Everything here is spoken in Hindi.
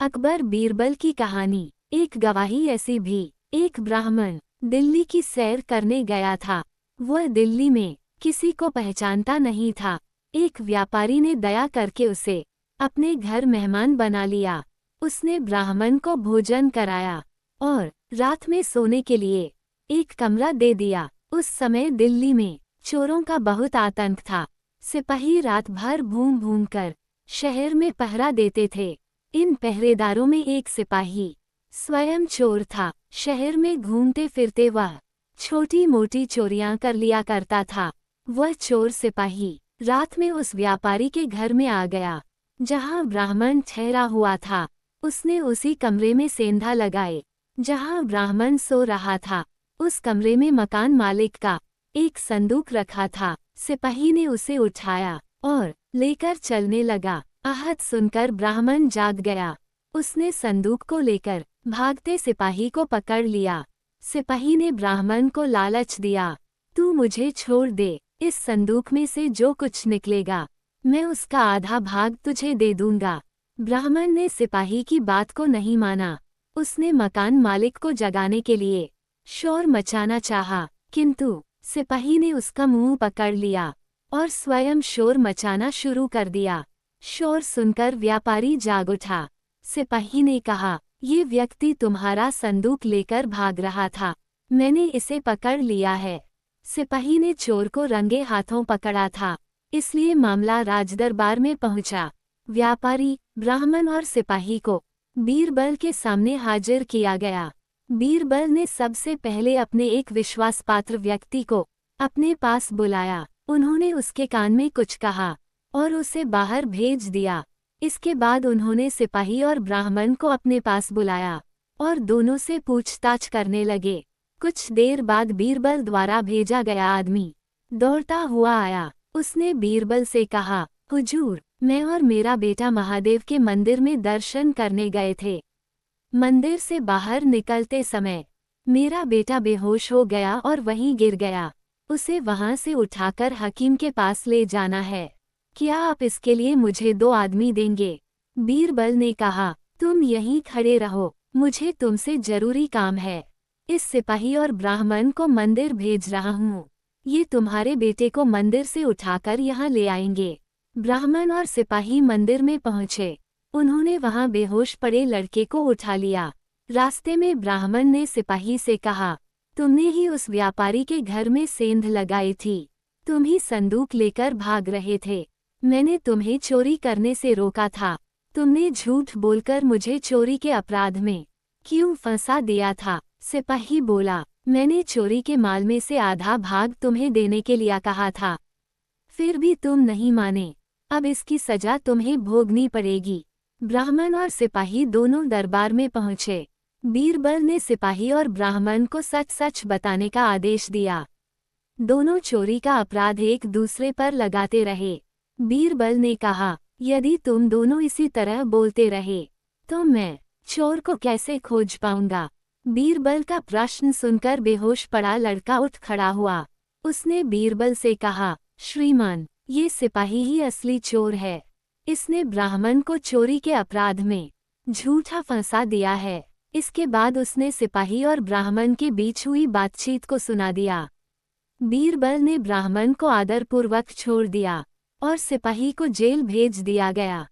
अकबर बीरबल की कहानी। एक गवाही ऐसी भी। एक ब्राह्मण दिल्ली की सैर करने गया था। वह दिल्ली में किसी को पहचानता नहीं था। एक व्यापारी ने दया करके उसे अपने घर मेहमान बना लिया। उसने ब्राह्मण को भोजन कराया और रात में सोने के लिए एक कमरा दे दिया। उस समय दिल्ली में चोरों का बहुत आतंक था। सिपाही रात भर घूम घूम कर शहर में पहरा देते थे। इन पहरेदारों में एक सिपाही स्वयं चोर था। शहर में घूमते फिरते वह छोटी मोटी चोरियां कर लिया करता था। वह चोर सिपाही रात में उस व्यापारी के घर में आ गया जहां ब्राह्मण ठहरा हुआ था। उसने उसी कमरे में सेंधा लगाए जहां ब्राह्मण सो रहा था। उस कमरे में मकान मालिक का एक संदूक रखा था। सिपाही ने उसे उठाया और लेकर चलने लगा। आहत सुनकर ब्राह्मण जाग गया। उसने संदूक को लेकर भागते सिपाही को पकड़ लिया। सिपाही ने ब्राह्मण को लालच दिया, तू मुझे छोड़ दे, इस संदूक में से जो कुछ निकलेगा मैं उसका आधा भाग तुझे दे दूंगा। ब्राह्मण ने सिपाही की बात को नहीं माना। उसने मकान मालिक को जगाने के लिए शोर मचाना चाहा, किंतु सिपाही ने उसका मुंह पकड़ लिया और स्वयं शोर मचाना शुरू कर दिया। शोर सुनकर व्यापारी जाग उठा। सिपाही ने कहा, ये व्यक्ति तुम्हारा संदूक लेकर भाग रहा था, मैंने इसे पकड़ लिया है। सिपाही ने चोर को रंगे हाथों पकड़ा था, इसलिए मामला राजदरबार में पहुंचा। व्यापारी, ब्राह्मण और सिपाही को बीरबल के सामने हाजिर किया गया। बीरबल ने सबसे पहले अपने एक विश्वासपात्र व्यक्ति को अपने पास बुलाया। उन्होंने उसके कान में कुछ कहा और उसे बाहर भेज दिया। इसके बाद उन्होंने सिपाही और ब्राह्मण को अपने पास बुलाया और दोनों से पूछताछ करने लगे। कुछ देर बाद बीरबल द्वारा भेजा गया आदमी दौड़ता हुआ आया। उसने बीरबल से कहा, हुजूर, मैं और मेरा बेटा महादेव के मंदिर में दर्शन करने गए थे। मंदिर से बाहर निकलते समय मेरा बेटा बेहोश हो गया और वहीं गिर गया। उसे वहां से उठाकर हकीम के पास ले जाना है। क्या आप इसके लिए मुझे 2 आदमी देंगे? बीरबल ने कहा, तुम यहीं खड़े रहो, मुझे तुमसे जरूरी काम है। इस सिपाही और ब्राह्मण को मंदिर भेज रहा हूँ, ये तुम्हारे बेटे को मंदिर से उठाकर यहाँ ले आएंगे। ब्राह्मण और सिपाही मंदिर में पहुँचे। उन्होंने वहाँ बेहोश पड़े लड़के को उठा लिया। रास्ते में ब्राह्मण ने सिपाही से कहा, तुमने ही उस व्यापारी के घर में सेंध लगाई थी, तुम ही संदूक लेकर भाग रहे थे। मैंने तुम्हें चोरी करने से रोका था, तुमने झूठ बोलकर मुझे चोरी के अपराध में क्यों फंसा दिया था? सिपाही बोला, मैंने चोरी के माल में से आधा भाग तुम्हें देने के लिए कहा था, फिर भी तुम नहीं माने। अब इसकी सजा तुम्हें भोगनी पड़ेगी। ब्राह्मण और सिपाही दोनों दरबार में पहुँचे। बीरबल ने सिपाही और ब्राह्मण को सच सच बताने का आदेश दिया। दोनों चोरी का अपराध एक दूसरे पर लगाते रहे। बीरबल ने कहा, यदि तुम दोनों इसी तरह बोलते रहे तो मैं चोर को कैसे खोज पाऊंगा? बीरबल का प्रश्न सुनकर बेहोश पड़ा लड़का उठ खड़ा हुआ। उसने बीरबल से कहा, श्रीमान, ये सिपाही ही असली चोर है। इसने ब्राह्मण को चोरी के अपराध में झूठा फंसा दिया है। इसके बाद उसने सिपाही और ब्राह्मण के बीच हुई बातचीत को सुना दिया। बीरबल ने ब्राह्मण को आदरपूर्वक छोड़ दिया और सिपाही को जेल भेज दिया गया।